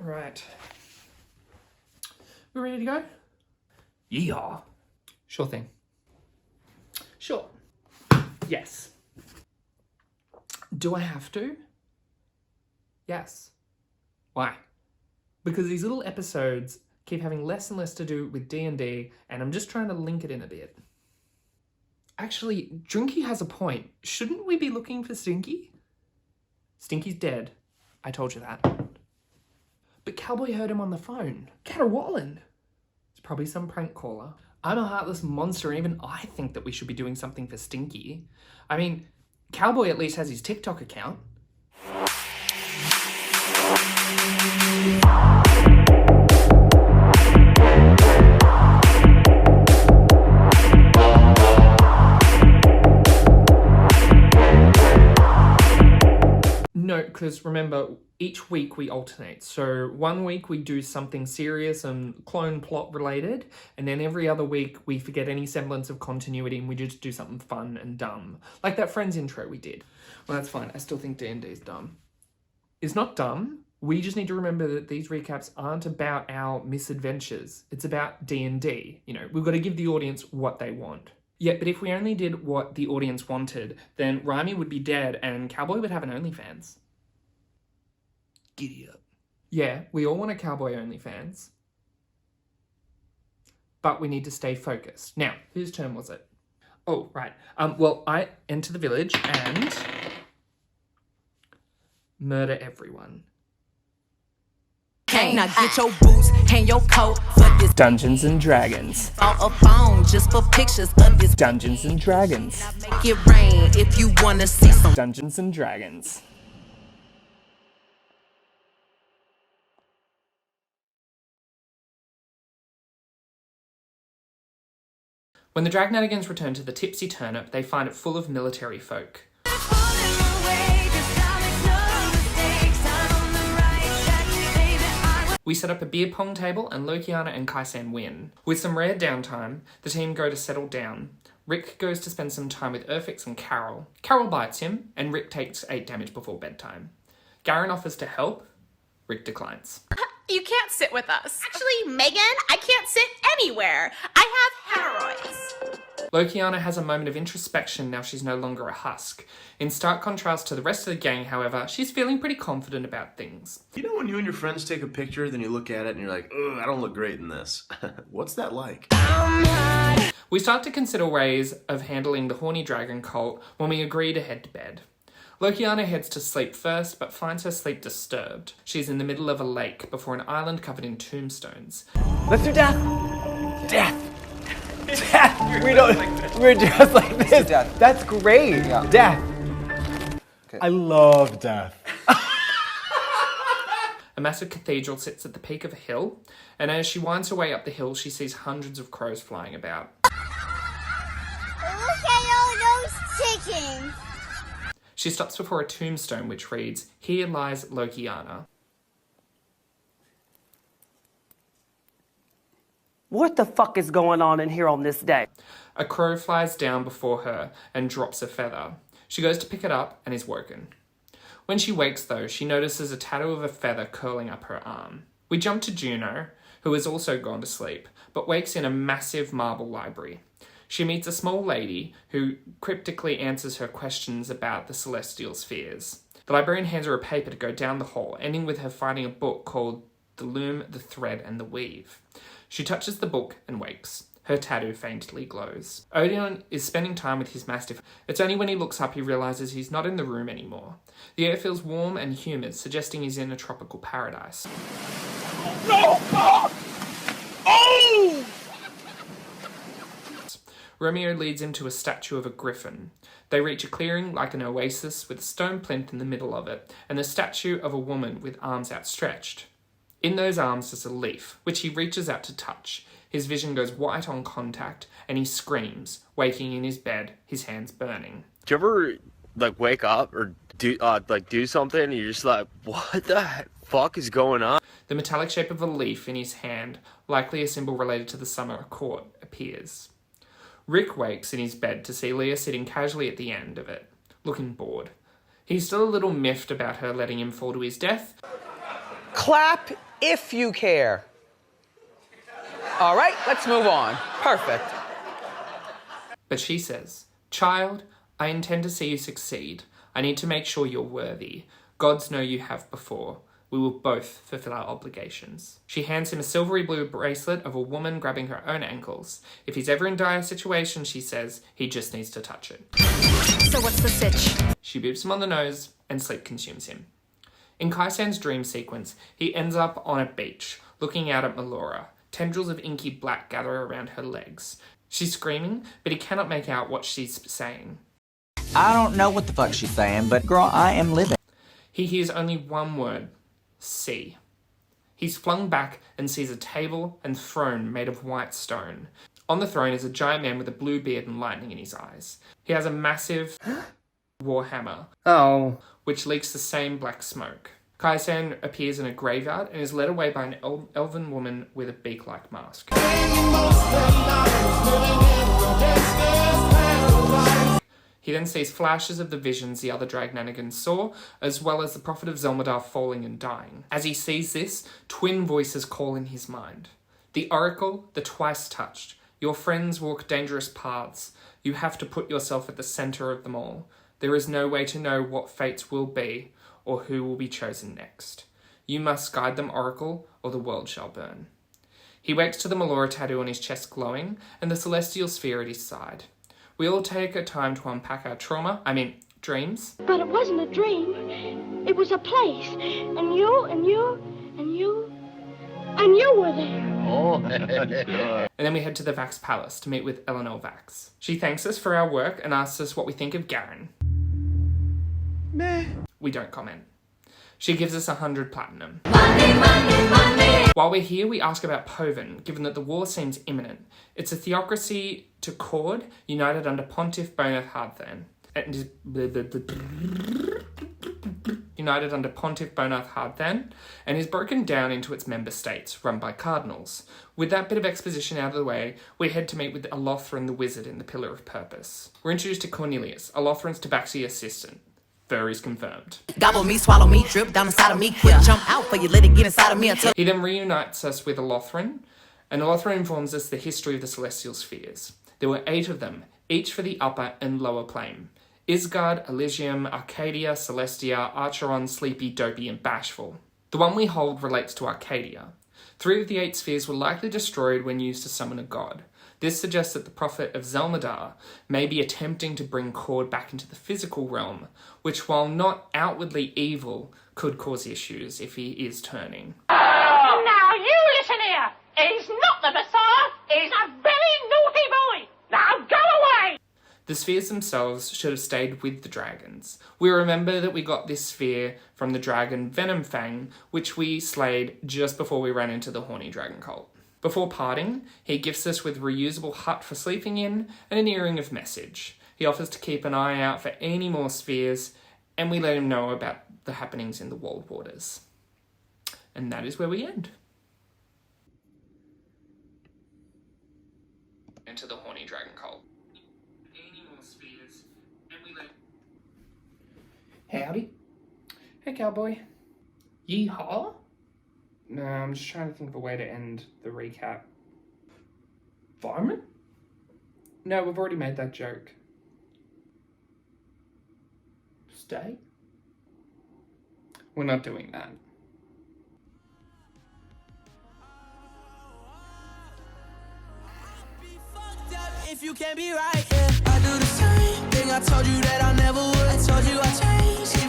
Right. We ready to go? Yeah. Sure thing. Sure. Yes. Do I have to? Yes. Why? Because these little episodes keep having less and less to do with D&D, and I'm just trying to link it in a bit. Actually, Drinky has a point. Shouldn't we be looking for Stinky? Stinky's dead. I told you that. But Cowboy heard him on the phone. Caterwauling. It's probably some prank caller. I'm a heartless monster, and even I think that we should be doing something for Stinky. I mean, Cowboy at least has his TikTok account. No, because remember, each week we alternate. So 1 week we do something serious and clone plot related, and then every other week we forget any semblance of continuity and we just do something fun and dumb. Like that Friends intro we did. Well, that's fine. I still think D&D is dumb. It's not dumb. We just need to remember that these recaps aren't about our misadventures. It's about D&D. You know, we've got to give the audience what they want. Yeah, but if we only did what the audience wanted, then Rhymy would be dead and Cowboy would have an OnlyFans. Giddy up. Yeah, we all want a Cowboy OnlyFans. But we need to stay focused. Now, whose turn was it? Oh, right. Well, I enter the village and murder everyone. Now get your boots, hang your coat for this Dungeons and Dragons. a phone just for pictures of this. Dungeons and Dragons. Make it rain if you wanna see some. Dungeons and Dragons. When the Dragnattigans return to the Tipsy Turnip, they find it full of military folk. We set up a beer pong table and Lokiana and Kaisan win. With some rare downtime, the team go to settle down. Rick goes to spend some time with Urfix and Carol. Carol bites him, and Rick takes 8 damage before bedtime. Garen offers to help. Rick declines. You can't sit with us. Actually, Megan, I can't sit anywhere. I have hemorrhoids. Lokiana has a moment of introspection now she's no longer a husk. In stark contrast to the rest of the gang, however, she's feeling pretty confident about things. You know when you and your friends take a picture, then you look at it and you're like, ugh, I don't look great in this. What's that like? We start to consider ways of handling the horny dragon cult when we agree to head to bed. Lokiana heads to sleep first, but finds her sleep disturbed. She's in the middle of a lake before an island covered in tombstones. Let's do death. Death. Death. We're just like this. Death. That's great. Yeah. Death. Okay. I love death. A massive cathedral sits at the peak of a hill, and as she winds her way up the hill, she sees hundreds of crows flying about. Look at all those chickens. She stops before a tombstone which reads, "Here lies Lokiana." What the fuck is going on in here on this day? A crow flies down before her and drops a feather. She goes to pick it up and is woken. When she wakes, though, she notices a tattoo of a feather curling up her arm. We jump to Juno, who has also gone to sleep, but wakes in a massive marble library. She meets a small lady who cryptically answers her questions about the celestial spheres. The librarian hands her a paper to go down the hall, ending with her finding a book called The Loom, the Thread, and the Weave. She touches the book and wakes. Her tattoo faintly glows. Odeon is spending time with his mastiff. It's only when he looks up he realises he's not in the room anymore. The air feels warm and humid, suggesting he's in a tropical paradise. No! Oh! Oh! Romeo leads him to a statue of a griffin. They reach a clearing like an oasis with a stone plinth in the middle of it, and a statue of a woman with arms outstretched. In those arms is a leaf, which he reaches out to touch. His vision goes white on contact, and he screams, waking in his bed, his hands burning. Do you ever, wake up or do something and you're just like, what the fuck is going on? The metallic shape of a leaf in his hand, likely a symbol related to the summer court, appears. Rick wakes in his bed to see Leah sitting casually at the end of it, looking bored. He's still a little miffed about her letting him fall to his death. Clap if you care. All right, let's move on. Perfect. But she says, "Child, I intend to see you succeed. I need to make sure you're worthy. Gods know you have before. We will both fulfill our obligations." She hands him a silvery blue bracelet of a woman grabbing her own ankles. If he's ever in dire situation, she says, he just needs to touch it. So what's the sitch? She boops him on the nose, and sleep consumes him. In Kaisan's dream sequence, he ends up on a beach, looking out at Melora. Tendrils of inky black gather around her legs. She's screaming, but he cannot make out what she's saying. I don't know what the fuck she's saying, but girl, I am living. He hears only one word, see. He's flung back and sees a table and throne made of white stone. On the throne is a giant man with a blue beard and lightning in his eyes. He has a massive warhammer, which leaks the same black smoke. Kaisan appears in a graveyard and is led away by an elven woman with a beak-like mask. He then sees flashes of the visions the other Dragnanigans saw, as well as the Prophet of Zelmadar falling and dying. As he sees this, twin voices call in his mind. The Oracle, the twice touched. Your friends walk dangerous paths. You have to put yourself at the center of them all. There is no way to know what fates will be, or who will be chosen next. You must guide them, Oracle, or the world shall burn. He wakes to the Melora tattoo on his chest glowing, and the celestial sphere at his side. We all take a time to unpack our dreams. But it wasn't a dream. It was a place. And you were there. And then we head to the Vax Palace to meet with Eleanor Vax. She thanks us for our work and asks us what we think of Garen. Meh. We don't comment. She gives us 100 platinum. Money. While we're here, we ask about Poven, given that the war seems imminent. It's a theocracy to Cord, united under Pontiff Bonath Hardthan. United under Pontiff Bonath Hardthan, and is broken down into its member states, run by cardinals. With that bit of exposition out of the way, we head to meet with Alothran the Wizard in the Pillar of Purpose. We're introduced to Cornelius, Alothran's tabaxi assistant. Furries confirmed. Gobble me, swallow me, drip down inside of me, quick jump out for you, let it get inside of me until... He then reunites us with Alothran, and Alothran informs us the history of the celestial spheres. There were 8 of them, each for the upper and lower plane. Isgard, Elysium, Arcadia, Celestia, Archeron, Sleepy, Dopey, and Bashful. The one we hold relates to Arcadia. 3 of the 8 spheres were likely destroyed when used to summon a god. This suggests that the Prophet of Zelmadar may be attempting to bring Cord back into the physical realm, which, while not outwardly evil, could cause issues if he is turning. Now you listen here. He's not the Messiah. He's a very naughty boy. Now go away. The spheres themselves should have stayed with the dragons. We remember that we got this sphere from the dragon Venomfang, which we slayed just before we ran into the horny dragon cult. Before parting, he gifts us with a reusable hut for sleeping in and an earring of message. He offers to keep an eye out for any more spheres, and we let him know about the happenings in the walled waters. And that is where we end. Into the horny dragon cult. Any more spheres, and we let... Howdy. Hey, cowboy. Yeehaw? No, I'm just trying to think of a way to end the recap. Fireman? No, we've already made that joke. Stay? We're not doing that. If you can't be right, yeah. I do the same thing I told you that I never would. I told you I changed.